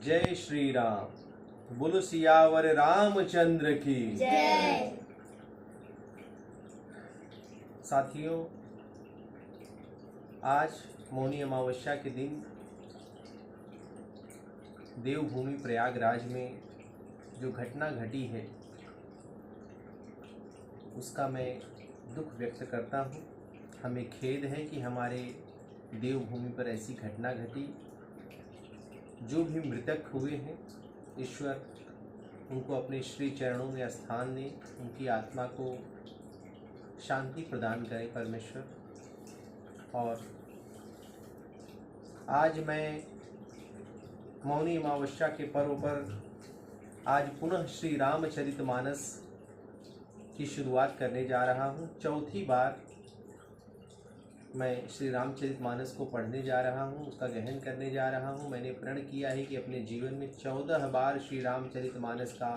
जय श्री राम। बोलो सियावर रामचंद्र की जय। साथियों, आज मौनी अमावस्या के दिन देवभूमि प्रयागराज में जो घटना घटी है उसका मैं दुख व्यक्त करता हूँ। हमें खेद है कि हमारे देवभूमि पर ऐसी घटना घटी। जो भी मृतक हुए हैं, ईश्वर उनको अपने श्री चरणों में स्थान दें, उनकी आत्मा को शांति प्रदान करें परमेश्वर। और आज मैं मौनी अमावस्या के पर्व पर आज पुनः श्री रामचरितमानस की शुरुआत करने जा रहा हूँ। चौथी बार मैं श्री रामचरितमानस को पढ़ने जा रहा हूँ, उसका गहन करने जा रहा हूँ। मैंने प्रण किया है कि अपने जीवन में 14 बार श्री रामचरितमानस का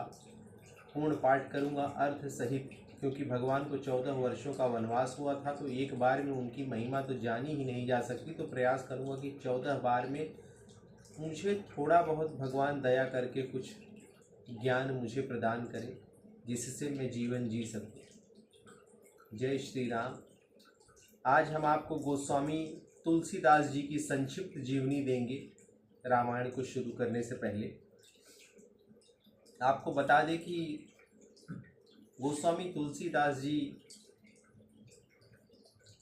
पूर्ण पाठ करूँगा, अर्थ सहित, क्योंकि भगवान को 14 वर्षों का वनवास हुआ था, तो एक बार में उनकी महिमा तो जानी ही नहीं जा सकती। तो प्रयास करूँगा कि 14 बार में मुझे थोड़ा बहुत भगवान दया करके कुछ ज्ञान मुझे प्रदान करे, जिससे मैं जीवन जी सकूँ। जय श्री राम। आज हम आपको गोस्वामी तुलसीदास जी की संक्षिप्त जीवनी देंगे। रामायण को शुरू करने से पहले आपको बता दें कि गोस्वामी तुलसीदास जी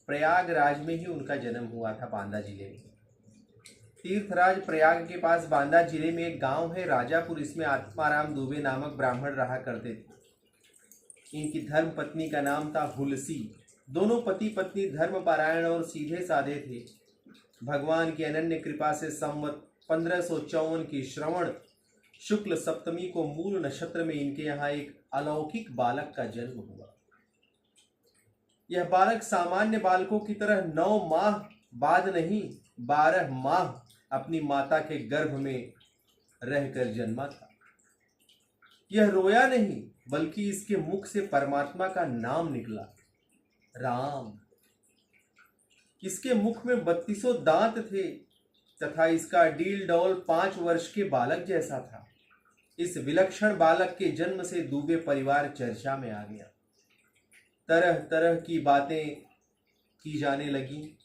प्रयागराज में ही उनका जन्म हुआ था, बांदा जिले में। तीर्थराज प्रयाग के पास बांदा जिले में एक गांव है राजापुर। इसमें आत्माराम दुबे नामक ब्राह्मण रहा करते थे। इनकी धर्म पत्नी का नाम था हुलसी। दोनों पति पत्नी धर्मपरायण और सीधे साधे थे। भगवान की अनन्य कृपा से संवत 1554 की श्रवण शुक्ल सप्तमी को मूल नक्षत्र में इनके यहाँ एक अलौकिक बालक का जन्म हुआ। यह बालक सामान्य बालकों की तरह 9 माह बाद नहीं, 12 माह अपनी माता के गर्भ में रहकर जन्मा था। यह रोया नहीं, बल्कि इसके मुख से परमात्मा का नाम निकला, राम। इसके मुख में 32 दांत थे तथा इसका डील डौल 5 वर्ष के बालक जैसा था। इस विलक्षण बालक के जन्म से दुबे परिवार चर्चा में आ गया। तरह तरह की बातें की जाने लगी।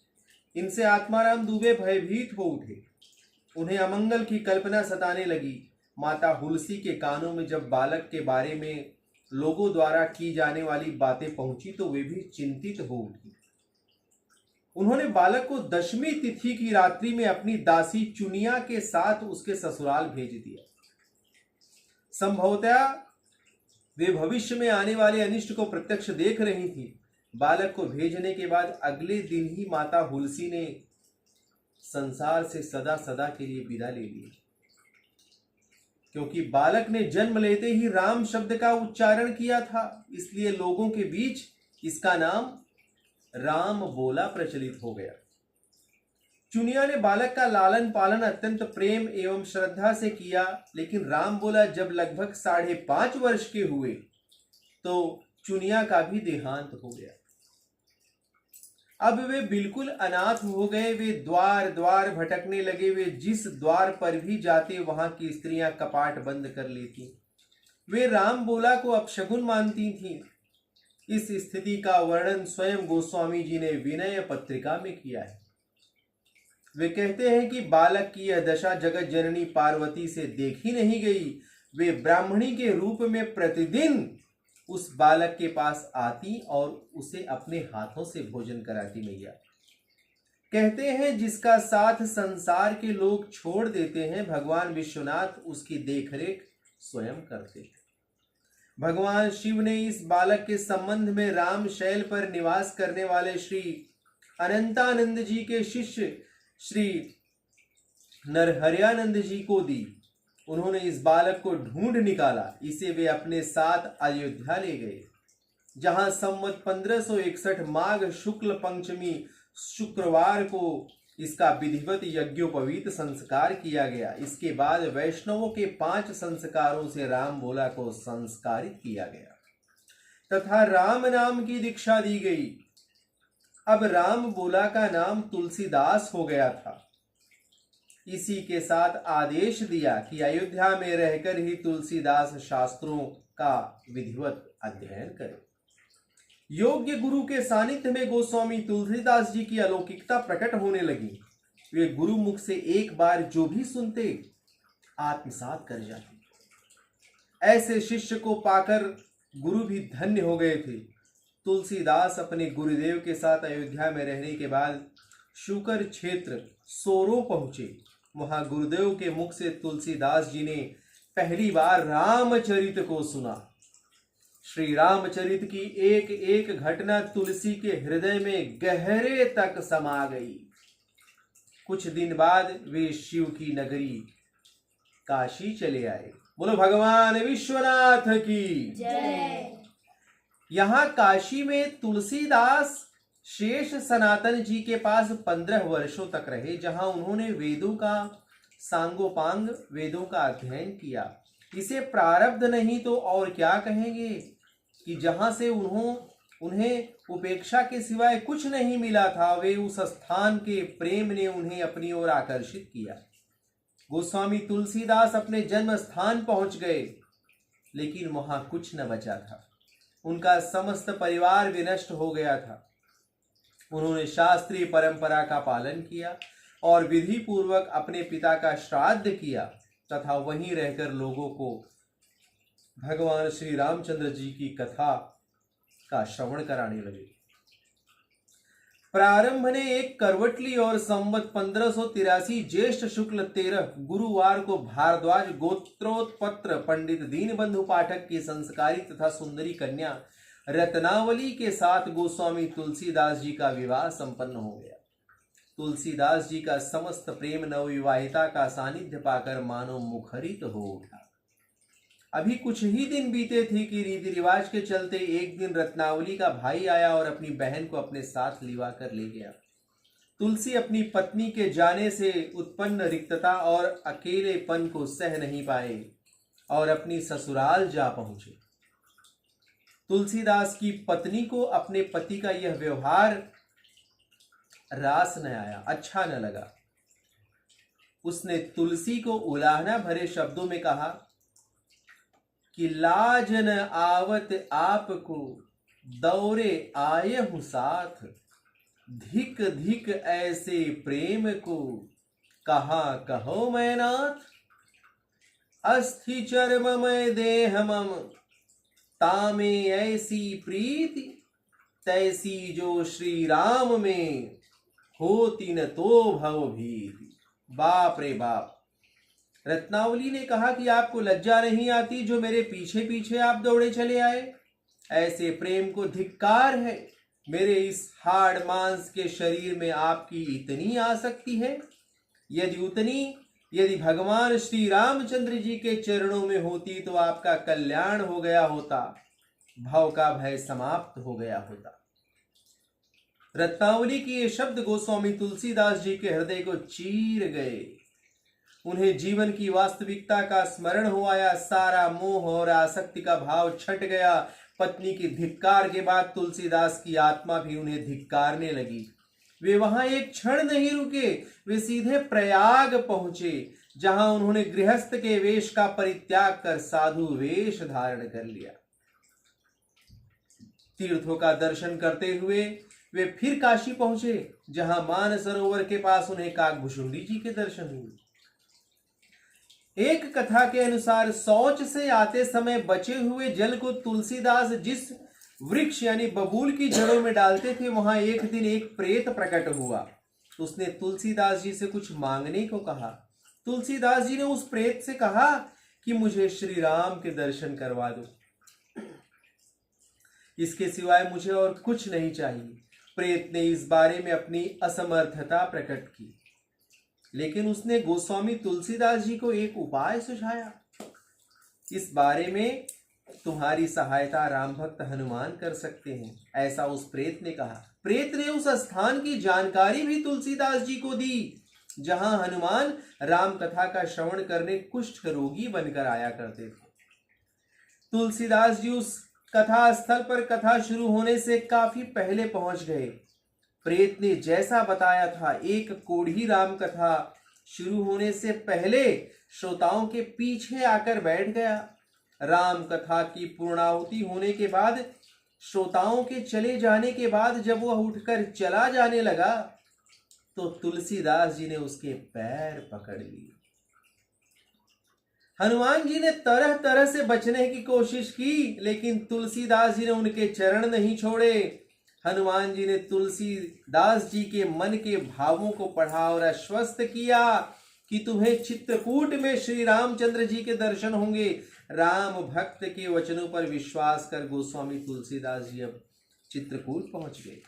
इनसे आत्माराम दुबे भयभीत हो उठे। उन्हें अमंगल की कल्पना सताने लगी। माता हुलसी के कानों में जब बालक के बारे में लोगों द्वारा की जाने वाली बातें पहुंची तो वे भी चिंतित हो उठी। उन्होंने बालक को 10वीं तिथि की रात्रि में अपनी दासी चुनिया के साथ उसके ससुराल भेज दिया। संभवतः वे भविष्य में आने वाले अनिष्ट को प्रत्यक्ष देख रही थी। बालक को भेजने के बाद अगले दिन ही माता हुलसी ने संसार से सदा सदा के लिए विदा ले ली, क्योंकि बालक ने जन्म लेते ही राम शब्द का उच्चारण किया था। इसलिए लोगों के बीच इसका नाम राम बोला प्रचलित हो गया। चुनिया ने बालक का लालन पालन अत्यंत प्रेम एवं श्रद्धा से किया, लेकिन राम बोला जब लगभग 5.5 वर्ष के हुए तो चुनिया का भी देहांत हो गया। अब वे बिल्कुल अनाथ हो गए। वे द्वार द्वार भटकने लगे। वे जिस द्वार पर भी जाते वहां की स्त्रियां कपाट बंद कर लेती। वे राम बोला को अपशगुन मानती थीं। इस स्थिति का वर्णन स्वयं गोस्वामी जी ने विनय पत्रिका में किया है। वे कहते हैं कि बालक की यह दशा जगत जननी पार्वती से देखी नहीं गई। वे ब्राह्मणी के रूप में प्रतिदिन उस बालक के पास आती और उसे अपने हाथों से भोजन कराती। मैया कहते हैं जिसका साथ संसार के लोग छोड़ देते हैं, भगवान विश्वनाथ उसकी देखरेख स्वयं करते हैं। भगवान शिव ने इस बालक के संबंध में राम शैल पर निवास करने वाले श्री अनंतानंद जी के शिष्य श्री नरहरियानंद जी को दी। उन्होंने इस बालक को ढूंढ निकाला। इसे वे अपने साथ अयोध्या ले गए, जहां संवत 1561 माघ शुक्ल पंचमी शुक्रवार को इसका विधिवत यज्ञोपवीत संस्कार किया गया। इसके बाद वैष्णवों के 5 संस्कारों से राम बोला को संस्कारित किया गया तथा राम नाम की दीक्षा दी गई। अब राम बोला का नाम तुलसीदास हो गया था। इसी के साथ आदेश दिया कि अयोध्या में रहकर ही तुलसीदास शास्त्रों का विधिवत अध्ययन करे। योग्य गुरु के सानिध्य में गोस्वामी तुलसीदास जी की अलौकिकता प्रकट होने लगी। वे गुरु मुख से एक बार जो भी सुनते आत्मसात कर जाते। ऐसे शिष्य को पाकर गुरु भी धन्य हो गए थे। तुलसीदास अपने गुरुदेव के साथ अयोध्या में रहने के बाद शुकर क्षेत्र सोरो पहुंचे। वहां गुरुदेव के मुख से तुलसीदास जी ने पहली बार रामचरित को सुना। श्री रामचरित की एक एक घटना तुलसी के हृदय में गहरे तक समा गई। कुछ दिन बाद वे शिव की नगरी काशी चले आए। बोलो भगवान विश्वनाथ की जय। यहाँ काशी में तुलसीदास शेष सनातन जी के पास 15 वर्षों तक रहे, जहां उन्होंने वेदों का सांगोपांग वेदों का अध्ययन किया। इसे प्रारब्ध नहीं तो और क्या कहेंगे कि जहां से उन्हें उपेक्षा के सिवाय कुछ नहीं मिला था, वे उस स्थान के प्रेम ने उन्हें अपनी ओर आकर्षित किया। गोस्वामी तुलसीदास अपने जन्म स्थान पहुंच गए, लेकिन वहां कुछ न बचा था। उनका समस्त परिवार विनष्ट हो गया था। उन्होंने शास्त्रीय परंपरा का पालन किया और विधि पूर्वक अपने पिता का श्राद्ध किया तथा वहीं रहकर लोगों को भगवान श्री रामचंद्र जी की कथा का श्रवण कराने लगे। प्रारंभ ने एक करवट ली और संवत 1583 ज्येष्ठ शुक्ल 13 गुरुवार को भारद्वाज गोत्रोत्पत्र पंडित दीनबंधु पाठक की संस्कारी तथा सुंदरी कन्या रत्नावली के साथ गोस्वामी तुलसीदास जी का विवाह संपन्न हो गया। तुलसीदास जी का समस्त प्रेम नवविवाहिता का सानिध्य पाकर मानो मुखरित हो उठा। अभी कुछ ही दिन बीते थे कि रीति रिवाज के चलते एक दिन रत्नावली का भाई आया और अपनी बहन को अपने साथ लिवा कर ले गया। तुलसी अपनी पत्नी के जाने से उत्पन्न रिक्तता और अकेलेपन को सह नहीं पाए और अपनी ससुराल जा पहुंचे। तुलसीदास की पत्नी को अपने पति का यह व्यवहार रास न आया, अच्छा न लगा। उसने तुलसी को उलाहना भरे शब्दों में कहा कि लाज न आवत आपको दौरे आए हूं साथ, धिक धिक ऐसे प्रेम को कहाँ कहो मैं नाथ। अस्थि चर्ममय देह मम तामे ऐसी प्रीति, तैसी जो श्री राम में होती न तो भव भीति। बाप रे बाप। रत्नावली ने कहा कि आपको लज्जा नहीं आती जो मेरे पीछे पीछे आप दौड़े चले आए? ऐसे प्रेम को धिक्कार है। मेरे इस हाड़ मांस के शरीर में आपकी इतनी आसक्ति है? यदि भगवान श्री रामचंद्र जी के चरणों में होती तो आपका कल्याण हो गया होता, भव का भय समाप्त हो गया होता। रत्नावली की ये शब्द गोस्वामी तुलसीदास जी के हृदय को चीर गए। उन्हें जीवन की वास्तविकता का स्मरण हो आया। सारा मोह और आसक्ति का भाव छट गया। पत्नी की धिक्कार के बाद तुलसीदास की आत्मा भी उन्हें धिक्कारने लगी। वे वहां एक क्षण नहीं रुके, वे सीधे प्रयाग पहुंचे, जहां उन्होंने गृहस्थ के वेश का परित्याग कर साधु वेश धारण कर लिया। तीर्थों का दर्शन करते हुए वे फिर काशी पहुंचे, जहां मानसरोवर के पास उन्हें काकभुशुंडी जी के दर्शन हुए। एक कथा के अनुसार शौच से आते समय बचे हुए जल को तुलसीदास जिस वृक्ष यानी बबूल की जड़ों में डालते थे, वहां एक दिन एक प्रेत प्रकट हुआ। उसने तुलसीदास जी से कुछ मांगने को कहा। तुलसीदास जी ने उस प्रेत से कहा कि मुझे श्री राम के दर्शन करवा दो, इसके सिवाय मुझे और कुछ नहीं चाहिए। प्रेत ने इस बारे में अपनी असमर्थता प्रकट की, लेकिन उसने गोस्वामी तुलसीदास जी को एक उपाय सुझाया। इस बारे में तुम्हारी सहायता राम भक्त हनुमान कर सकते हैं, ऐसा उस प्रेत ने कहा। प्रेत ने उस स्थान की जानकारी भी तुलसीदास जी को दी, जहां हनुमान राम कथा का श्रवण करने कुष्ठ रोगी बनकर आया करते थे। तुलसीदास जी उस कथा स्थल पर कथा शुरू होने से काफी पहले पहुंच गए। प्रेत ने जैसा बताया था, एक कोढ़ी राम कथा शुरू होने से पहले श्रोताओं के पीछे आकर बैठ गया। राम कथा की पूर्णाहुति होने के बाद, श्रोताओं के चले जाने के बाद जब वह उठकर चला जाने लगा तो तुलसीदास जी ने उसके पैर पकड़ लिए। हनुमान जी ने तरह तरह से बचने की कोशिश की, लेकिन तुलसीदास जी ने उनके चरण नहीं छोड़े। हनुमान जी ने तुलसीदास जी के मन के भावों को पढ़ा और आश्वस्त किया कि तुम्हें चित्रकूट में श्री रामचंद्र जी के दर्शन होंगे। राम भक्त के वचनों पर विश्वास कर गोस्वामी तुलसीदास जी अब चित्रकूट पहुंच गए।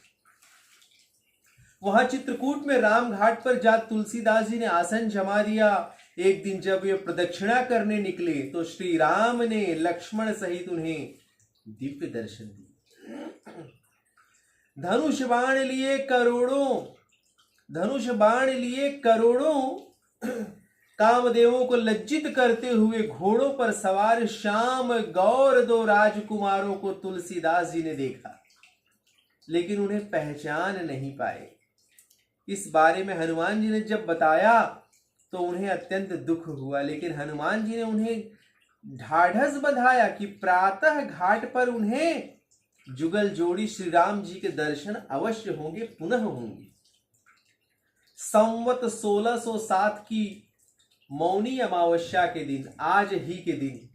वहां चित्रकूट में राम घाट पर जा तुलसीदास जी ने आसन जमा दिया। एक दिन जब वे प्रदक्षिणा करने निकले तो श्री राम ने लक्ष्मण सहित उन्हें दिव्य दर्शन दिए। धनुष बाण लिए करोड़ों कामदेवों को लज्जित करते हुए घोड़ों पर सवार श्याम गौर 2 राजकुमारों को तुलसीदास जी ने देखा, लेकिन उन्हें पहचान नहीं पाए। इस बारे में हनुमान जी ने जब बताया तो उन्हें अत्यंत दुख हुआ, लेकिन हनुमान जी ने उन्हें ढाढ़स बंधाया कि प्रातः घाट पर उन्हें जुगल जोड़ी श्री राम जी के दर्शन अवश्य होंगे, पुनः होंगे। संवत 1607 की मौनी अमावस्या के दिन, आज ही के दिन,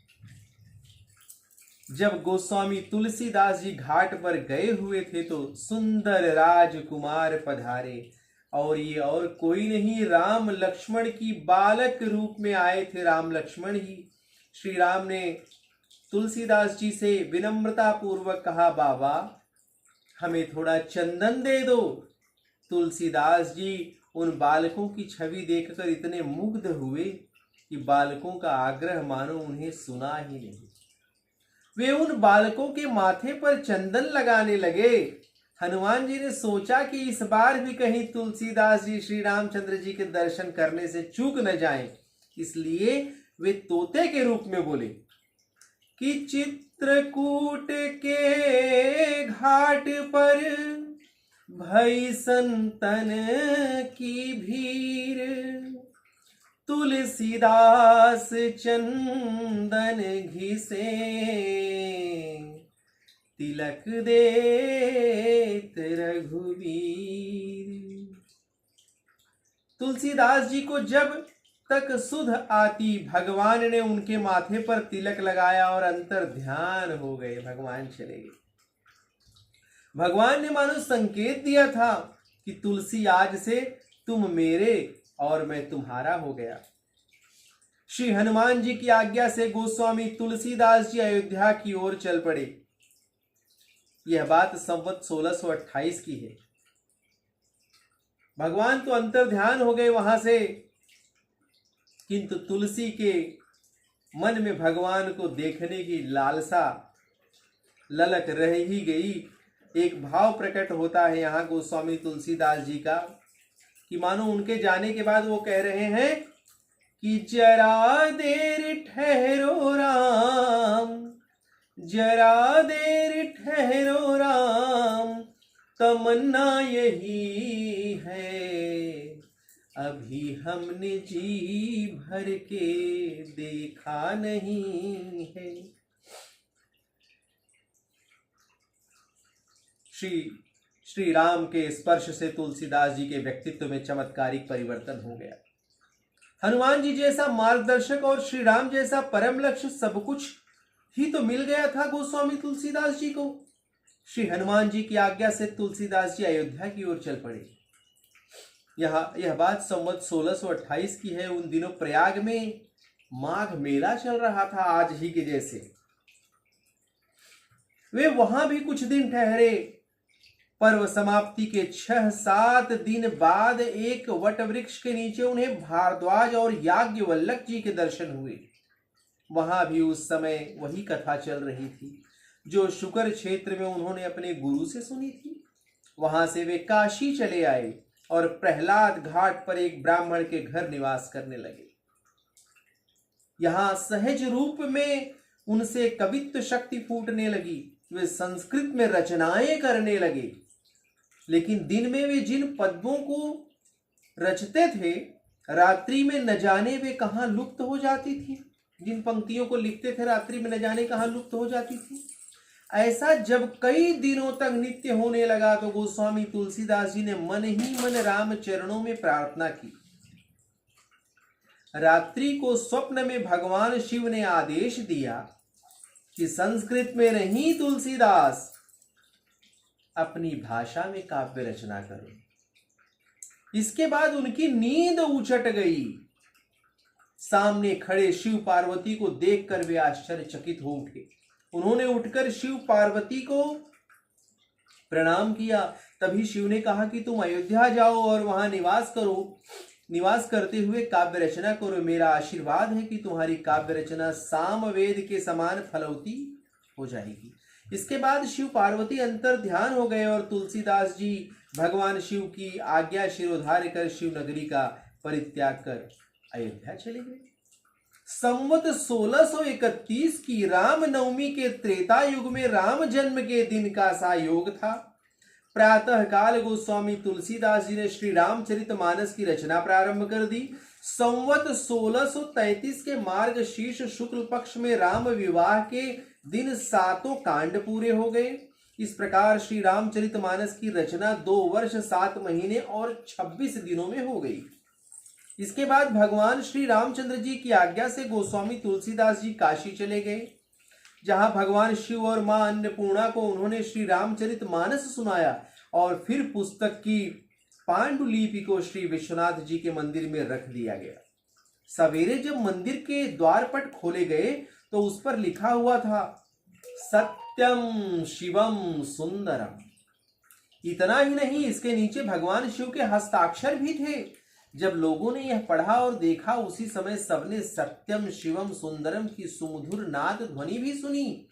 जब गोस्वामी तुलसीदास जी घाट पर गए हुए थे तो सुंदर राजकुमार पधारे, और ये और कोई नहीं राम लक्ष्मण की बालक रूप में आए थे। राम लक्ष्मण ही। श्री राम ने तुलसीदास जी से विनम्रता पूर्वक कहा, बाबा हमें थोड़ा चंदन दे दो। तुलसीदास जी उन बालकों की छवि देखकर इतने मुग्ध हुए कि बालकों का आग्रह मानो उन्हें सुना ही नहीं। वे उन बालकों के माथे पर चंदन लगाने लगे। हनुमान जी ने सोचा कि इस बार भी कहीं तुलसीदास जी श्री रामचंद्र जी के दर्शन करने से चूक न जाएं, इसलिए वे तोते के रूप में बोले कि चित्रकूट के घाट पर भई संतन की भीड़, तुलसीदास चंदन घिसे तिलक देत रघुवीर। तुलसीदास जी को जब तक सुध आती, भगवान ने उनके माथे पर तिलक लगाया और अंतर ध्यान हो गए, भगवान चले गए। भगवान ने मानो संकेत दिया था कि तुलसी आज से तुम मेरे और मैं तुम्हारा हो गया। श्री हनुमान जी की आज्ञा से गोस्वामी तुलसीदास जी अयोध्या की ओर चल पड़े। यह बात संवत 1628 की है। भगवान तो अंतर ध्यान हो गए वहां से, किंतु तुलसी के मन में भगवान को देखने की लालसा ललक रह ही गई। एक भाव प्रकट होता है यहाँ गोस्वामी तुलसीदास जी का कि मानो उनके जाने के बाद वो कह रहे हैं कि जरा देर ठहरो राम, जरा देर ठहरो राम, तमन्ना यही है, अभी हमने जी भर के देखा नहीं है। श्री राम के स्पर्श से तुलसीदास जी के व्यक्तित्व में चमत्कारिक परिवर्तन हो गया। हनुमान जी जैसा मार्गदर्शक और श्री राम जैसा परम लक्ष्य सब कुछ ही तो मिल गया था गोस्वामी तुलसीदास जी को। श्री हनुमान जी की आज्ञा से तुलसीदास जी अयोध्या की ओर चल पड़े। यह बात संवत 1628 की है। उन दिनों प्रयाग में माघ मेला चल रहा था, आज ही के जैसे। वे वहां भी कुछ दिन ठहरे। पर्व समाप्ति के 6-7 दिन बाद एक वट वृक्ष के नीचे उन्हें भारद्वाज और याज्ञवल्लभ जी के दर्शन हुए। वहां भी उस समय वही कथा चल रही थी जो शुकर क्षेत्र में उन्होंने अपने गुरु से सुनी थी। वहां से वे काशी चले आए और प्रहलाद घाट पर एक ब्राह्मण के घर निवास करने लगे। यहां सहज रूप में उनसे कवित्व शक्ति फूटने लगी। वे संस्कृत में रचनाएं करने लगे, लेकिन दिन में वे जिन पद्यों को रचते थे रात्रि में न जाने वे कहाँ लुप्त हो जाती थी। जिन पंक्तियों को लिखते थे रात्रि में न जाने कहाँ लुप्त हो जाती थी। ऐसा जब कई दिनों तक नित्य होने लगा तो गोस्वामी तुलसीदास जी ने मन ही मन राम चरणों में प्रार्थना की। रात्रि को स्वप्न में भगवान शिव ने आदेश दिया कि संस्कृत में नहीं तुलसीदास, अपनी भाषा में काव्य रचना करो। इसके बाद उनकी नींद उचट गई। सामने खड़े शिव पार्वती को देखकर वे आश्चर्यचकित हो उठे। उन्होंने उठकर शिव पार्वती को प्रणाम किया। तभी शिव ने कहा कि तुम अयोध्या जाओ और वहां निवास करो। निवास करते हुए काव्य रचना करो। मेरा आशीर्वाद है कि तुम्हारी काव्य रचना सामवेद के समान फलवती हो जाएगी। इसके बाद शिव पार्वती अंतर ध्यान हो गए और तुलसीदास जी भगवान शिव की आज्ञा शिरोधार्य कर शिव नगरी का परित्याग कर अयोध्या चले गए। संवत 1631 की राम नवमी के त्रेता युग में राम जन्म के दिन का सा योग था। प्रातः काल गोस्वामी तुलसीदास जी ने श्री रामचरितमानस की रचना प्रारंभ कर दी। संवत 1633 के मार्गशीर्ष शुक्ल पक्ष में राम विवाह के दिन 7 कांड पूरे हो गए। इस प्रकार श्री रामचरितमानस की रचना 2 वर्ष 7 महीने और 26 दिनों में हो गई। इसके बाद भगवान श्री रामचंद्र जी की आज्ञा से गोस्वामी तुलसीदास जी काशी चले गए, जहां भगवान शिव और मां अन्नपूर्णा को उन्होंने श्री रामचरितमानस सुनाया और फिर पुस्तक की पांडुलिपि को श्री विश्वनाथ जी के मंदिर में रख दिया गया। सवेरे जब मंदिर के द्वारपट खोले गए तो उस पर लिखा हुआ था, सत्यम शिवम सुंदरम। इतना ही नहीं, इसके नीचे भगवान शिव के हस्ताक्षर भी थे। जब लोगों ने यह पढ़ा और देखा, उसी समय सबने सत्यम शिवम सुंदरम की सुमधुर नाद ध्वनि भी सुनी।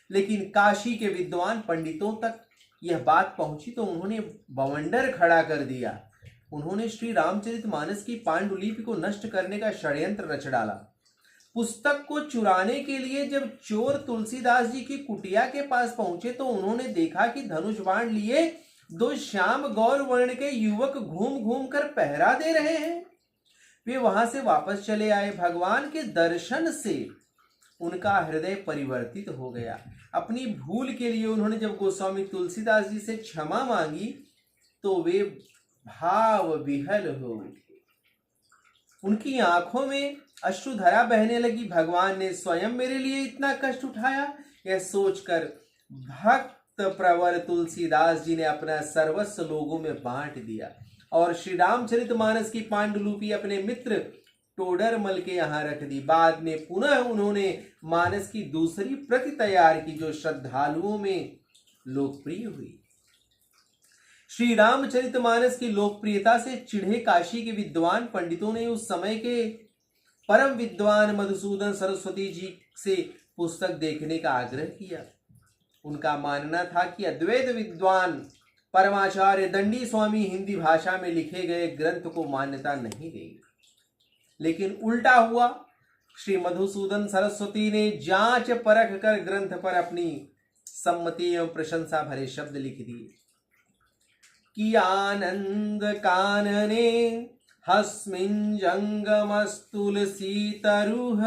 लेकिन काशी के विद्वान पंडितों तक यह बात पहुंची तो उन्होंने बवंडर खड़ा कर दिया। उन्होंने श्री रामचरितमानस की पांडुलिपि को नष्ट करने का षड्यंत्र रच डाला। पुस्तक को चुराने के लिए जब चोर तुलसीदास जी की कुटिया के पास पहुंचे तो उन्होंने देखा कि धनुष बाण लिए 2 श्याम गौर वर्ण के युवक घूम घूम कर पहरा दे रहे हैं। वे वहां से वापस चले आए। भगवान के दर्शन से उनका हृदय परिवर्तित हो गया। अपनी भूल के लिए उन्होंने जब गोस्वामी तुलसीदास जी से क्षमा मांगी तो वे भाव विहल हो उठे। उनकी आंखों में अश्रुधारा बहने लगी। भगवान ने स्वयं मेरे लिए इतना कष्ट उठाया, यह सोचकर भक्त प्रवर तुलसीदास जी ने अपना सर्वस्व लोगों में बांट दिया और श्री रामचरितमानस की पांडुलिपि अपने मित्र टोडरमल के यहाँ रख दी। बाद में पुनः उन्होंने मानस की दूसरी प्रति तैयार की जो श्रद्धालुओं में लोकप्रिय हुई। श्री रामचरितमानस की लोकप्रियता से चिढ़े काशी के विद्वान पंडितों ने उस समय के परम विद्वान मधुसूदन सरस्वती जी से पुस्तक देखने का आग्रह किया। उनका मानना था कि अद्वैत विद्वान परमाचार्य दंडी स्वामी हिंदी भाषा में लिखे गए ग्रंथ को मान्यता नहीं देंगे। लेकिन उल्टा हुआ। श्री मधुसूदन सरस्वती ने जांच परख कर ग्रंथ पर अपनी सम्मति एवं प्रशंसा भरे शब्द लिख दिए कि आनंद कानने हस्मिन् जंगमस्तुलसी तरुह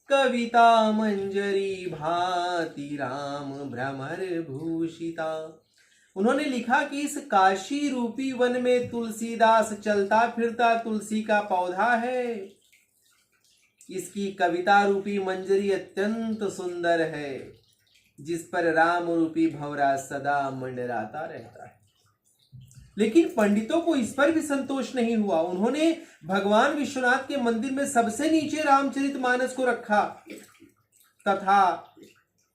कविता मंजरी भाति राम भ्रमर भूषिता। उन्होंने लिखा कि इस काशी रूपी वन में तुलसीदास चलता फिरता तुलसी का पौधा है। इसकी कविता रूपी मंजरी अत्यंत सुंदर है, जिस पर राम रूपी भंवरा सदा मंडराता रहता है। लेकिन पंडितों को इस पर भी संतोष नहीं हुआ। उन्होंने भगवान विश्वनाथ के मंदिर में सबसे नीचे रामचरितमानस को रखा तथा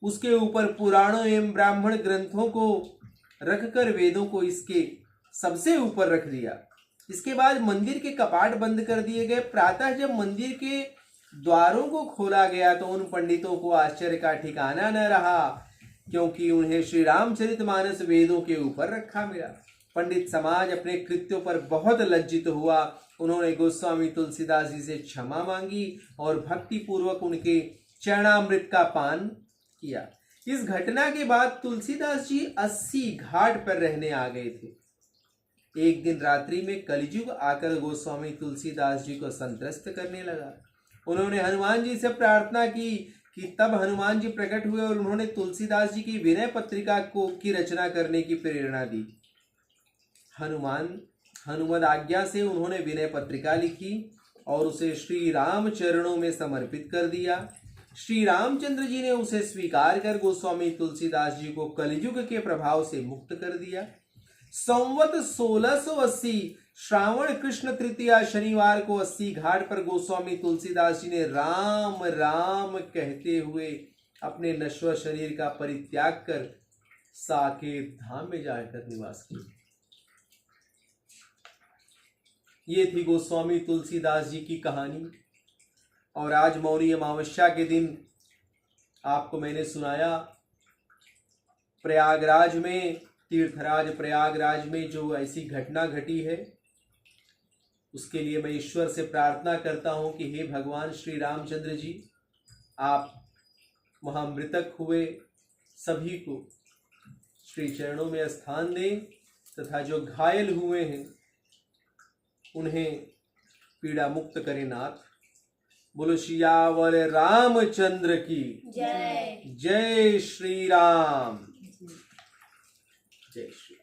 उसके ऊपर पुराणों एवं ब्राह्मण ग्रंथों को रखकर वेदों को इसके सबसे ऊपर रख दिया। इसके बाद मंदिर के कपाट बंद कर दिए गए। प्रातः जब मंदिर के द्वारों को खोला गया तो उन पंडितों को आश्चर्य का ठिकाना न रहा, क्योंकि उन्हें श्री रामचरितमानस वेदों के ऊपर रखा मिला। पंडित समाज अपने कृत्यों पर बहुत लज्जित हुआ। उन्होंने गोस्वामी तुलसीदास जी से क्षमा मांगी और भक्ति पूर्वक उनके चरणामृत का पान किया। इस घटना के बाद तुलसीदास जी 80 घाट पर रहने आ गए थे। एक दिन रात्रि में कलियुग आकर गोस्वामी तुलसीदास जी को संत्रस्त करने लगा। उन्होंने हनुमान जी से प्रार्थना की कि तब हनुमान जी प्रकट हुए और उन्होंने तुलसीदास जी की विनय पत्रिका की रचना करने की प्रेरणा दी। हनुमद आज्ञा से उन्होंने विनय पत्रिका लिखी और उसे श्री राम चरणों में समर्पित कर दिया। श्री रामचंद्र जी ने उसे स्वीकार कर गोस्वामी तुलसीदास जी को कलियुग के प्रभाव से मुक्त कर दिया। संवत 1680 श्रावण कृष्ण तृतीया शनिवार को 80 घाट पर गोस्वामी तुलसीदास जी ने राम राम कहते हुए अपने नश्वर शरीर का परित्याग कर साकेत धाम में जाकर निवास किया। ये थी गोस्वामी तुलसीदास जी की कहानी। और आज मौनी अमावस्या के दिन आपको मैंने सुनाया प्रयागराज में, तीर्थराज प्रयागराज में जो ऐसी घटना घटी है, उसके लिए मैं ईश्वर से प्रार्थना करता हूं कि हे भगवान श्री रामचंद्र जी, आप वहां मृतक हुए सभी को श्री चरणों में स्थान दें तथा जो घायल हुए हैं उन्हें पीड़ा मुक्त करें नाथ। बोलो सियावर रामचंद्र की जय। जय श्री राम। जय श्री